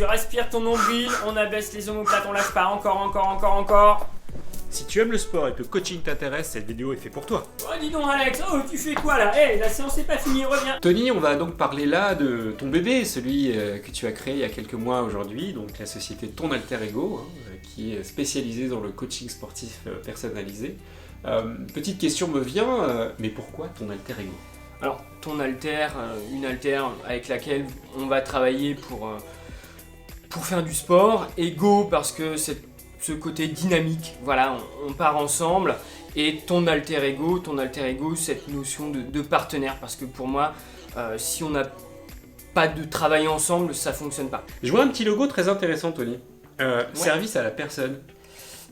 tu respires ton nombril, on abaisse les omoplates, on lâche pas, encore. Si tu aimes le sport et que le coaching t'intéresse, cette vidéo est faite pour toi. Oh dis donc Alex, oh tu fais quoi là? La séance est pas finie, reviens. Tony, on va donc parler là de ton bébé, celui que tu as créé il y a quelques mois aujourd'hui, donc la société Ton Alter Ego, qui est spécialisée dans le coaching sportif personnalisé. Petite question me vient, mais pourquoi Ton Alter Ego? Alors ton alter, une alter avec laquelle on va travailler pour faire du sport, ego parce que c'est ce côté dynamique, voilà, on part ensemble, et ton alter ego, cette notion de partenaire, parce que pour moi, si on n'a pas de travail ensemble, ça fonctionne pas. Je vois un petit logo très intéressant, Tony. Ouais. Service à la personne,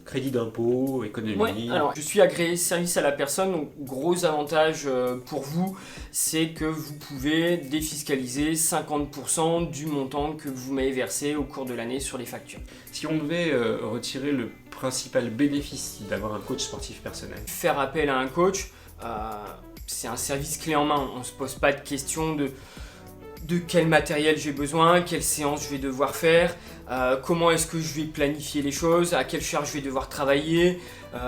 crédit d'impôt, économie. Ouais, alors je suis agréé service à la personne, donc gros avantage pour vous, c'est que vous pouvez défiscaliser 50% du montant que vous m'avez versé au cours de l'année sur les factures. Si on devait retirer le principal bénéfice d'avoir un coach sportif personnel. Faire appel à un coach, c'est un service clé en main, on ne se pose pas de questions de quel matériel j'ai besoin, quelle séance je vais devoir faire, comment est-ce que je vais planifier les choses, à quelle charge je vais devoir travailler,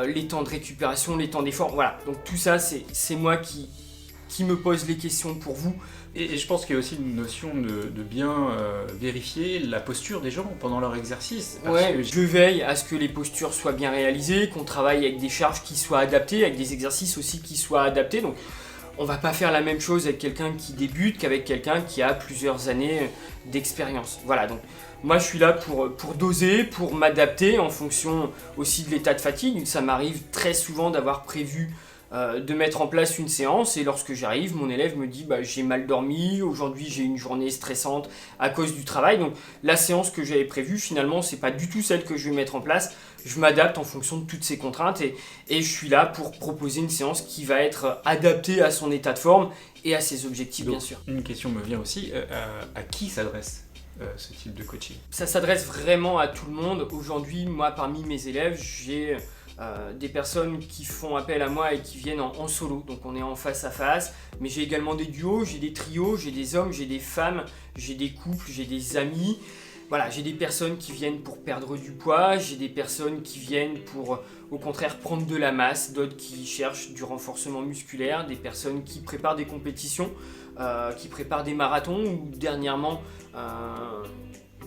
les temps de récupération, les temps d'effort, voilà. Donc tout ça, c'est moi qui me pose les questions pour vous. Et je pense qu'il y a aussi une notion de bien vérifier la posture des gens pendant leur exercice. Ouais, je veille à ce que les postures soient bien réalisées, qu'on travaille avec des charges qui soient adaptées, avec des exercices aussi qui soient adaptés. Donc on va pas faire la même chose avec quelqu'un qui débute qu'avec quelqu'un qui a plusieurs années d'expérience. Voilà, donc moi je suis là pour doser, pour m'adapter en fonction aussi de l'état de fatigue. Ça m'arrive très souvent d'avoir prévu de mettre en place une séance, et lorsque j'arrive, mon élève me dit j'ai mal dormi, aujourd'hui j'ai une journée stressante à cause du travail, donc la séance que j'avais prévue finalement c'est pas du tout celle que je vais mettre en place. Je m'adapte en fonction de toutes ces contraintes, et je suis là pour proposer une séance qui va être adaptée à son état de forme et à ses objectifs. Donc, bien sûr. Une question me vient aussi, à qui s'adresse ce type de coaching? Ça s'adresse vraiment à tout le monde. Aujourd'hui, moi parmi mes élèves, j'ai des personnes qui font appel à moi et qui viennent en solo, donc on est en face à face, mais j'ai également des duos, j'ai des trios, j'ai des hommes, j'ai des femmes, j'ai des couples, j'ai des amis. Voilà, j'ai des personnes qui viennent pour perdre du poids, j'ai des personnes qui viennent pour, au contraire, prendre de la masse, d'autres qui cherchent du renforcement musculaire, des personnes qui préparent des compétitions, qui préparent des marathons, ou dernièrement,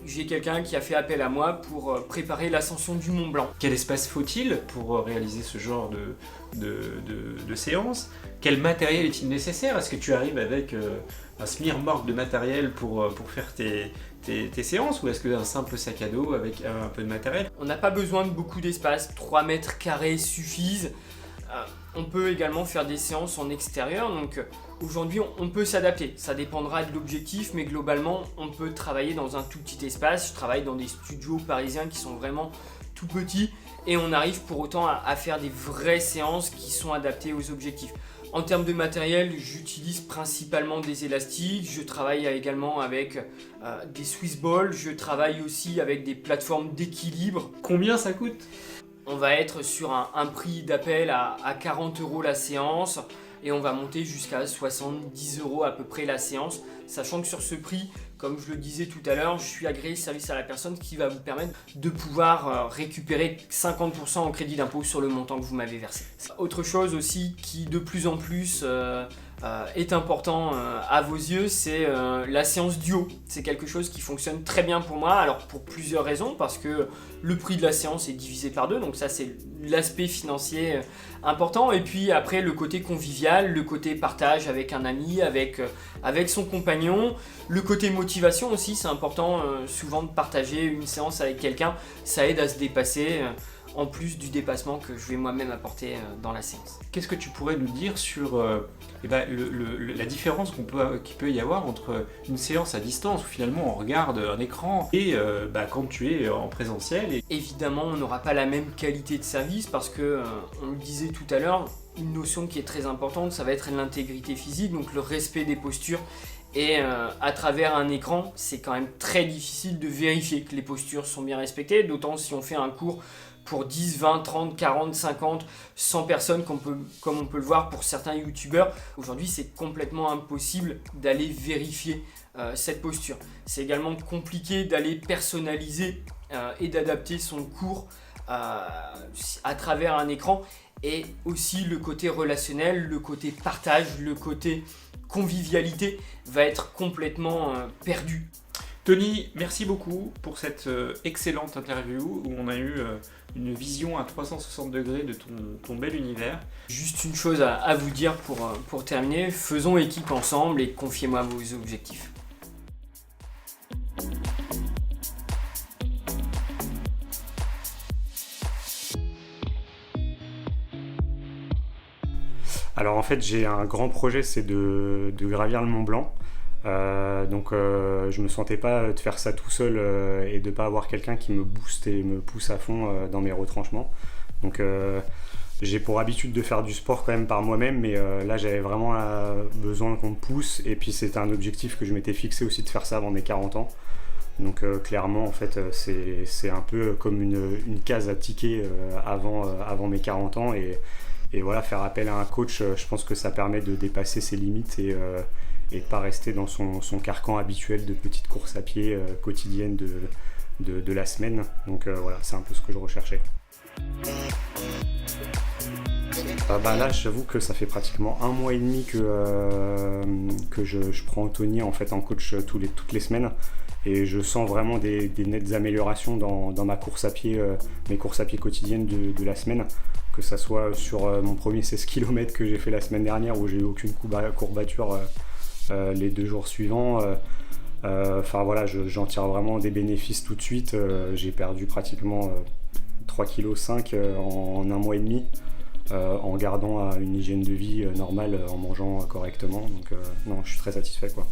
j'ai quelqu'un qui a fait appel à moi pour préparer l'ascension du Mont Blanc. Quel espace faut-il pour réaliser ce genre de séance? Quel matériel est-il nécessaire? Est-ce que tu arrives avec un smirmorgue de matériel pour faire tes séances, ou est-ce qu'un simple sac à dos avec un peu de matériel? On n'a pas besoin de beaucoup d'espace, 3 mètres carrés suffisent. On peut également faire des séances en extérieur, donc aujourd'hui on peut s'adapter, ça dépendra de l'objectif, mais globalement on peut travailler dans un tout petit espace. Je travaille dans des studios parisiens qui sont vraiment tout petits, et on arrive pour autant à faire des vraies séances qui sont adaptées aux objectifs. En termes de matériel, j'utilise principalement des élastiques, je travaille également avec des Swiss balls, je travaille aussi avec des plateformes d'équilibre. Combien ça coûte? On va être sur un prix d'appel à 40 € la séance, et on va monter jusqu'à 70 € à peu près la séance, sachant que sur ce prix, comme je le disais tout à l'heure, je suis agréé service à la personne, qui va vous permettre de pouvoir récupérer 50% en crédit d'impôt sur le montant que vous m'avez versé. Autre chose aussi qui de plus en plus est important à vos yeux, c'est la séance duo. C'est quelque chose qui fonctionne très bien pour moi, alors pour plusieurs raisons, parce que le prix de la séance est divisé par 2, donc ça c'est l'aspect financier important, et puis après le côté convivial, le côté partage avec un ami, avec son compagnon, le côté motivation aussi, c'est important souvent de partager une séance avec quelqu'un, ça aide à se dépasser, en plus du dépassement que je vais moi-même apporter dans la séance. Qu'est-ce que tu pourrais nous dire sur la différence qu'il peut y avoir entre une séance à distance où finalement on regarde un écran et quand tu es en présentiel? Évidemment, on n'aura pas la même qualité de service parce que, on le disait tout à l'heure, une notion qui est très importante, ça va être l'intégrité physique, donc le respect des postures. Et à travers un écran, c'est quand même très difficile de vérifier que les postures sont bien respectées, d'autant si on fait un cours pour 10, 20, 30, 40, 50, 100 personnes comme on peut le voir pour certains youtubeurs. Aujourd'hui, c'est complètement impossible d'aller vérifier cette posture. C'est également compliqué d'aller personnaliser et d'adapter son cours à travers un écran, et aussi le côté relationnel, le côté partage, le côté convivialité va être complètement perdu. Tony, merci beaucoup pour cette excellente interview où on a eu une vision à 360 degrés de ton bel univers. Juste une chose à vous dire pour terminer, faisons équipe ensemble et confiez-moi vos objectifs. Alors en fait j'ai un grand projet, c'est de gravir le Mont Blanc. Je me sentais pas de faire ça tout seul et de pas avoir quelqu'un qui me booste et me pousse à fond dans mes retranchements. Donc j'ai pour habitude de faire du sport quand même par moi-même, mais là j'avais vraiment besoin qu'on me pousse, et puis c'était un objectif que je m'étais fixé aussi de faire ça avant mes 40 ans. Donc clairement en fait c'est un peu comme une case à ticker avant mes 40 ans, et voilà, faire appel à un coach, je pense que ça permet de dépasser ses limites et de pas rester dans son carcan habituel de petites courses à pied quotidiennes de la semaine. Donc voilà, c'est un peu ce que je recherchais. Là, j'avoue que ça fait pratiquement 1 mois et demi que je prends Tony en fait en coach toutes les semaines, et je sens vraiment des nettes améliorations dans ma course à pied, mes courses à pied quotidiennes de la semaine, que ça soit sur mon premier 16 km que j'ai fait la semaine dernière où j'ai eu aucune courbature les 2 jours suivants. Voilà, j'en tire vraiment des bénéfices tout de suite. J'ai perdu pratiquement 3,5 kg en 1 mois et demi, en gardant une hygiène de vie normale, en mangeant correctement. Donc non, je suis très satisfait, quoi.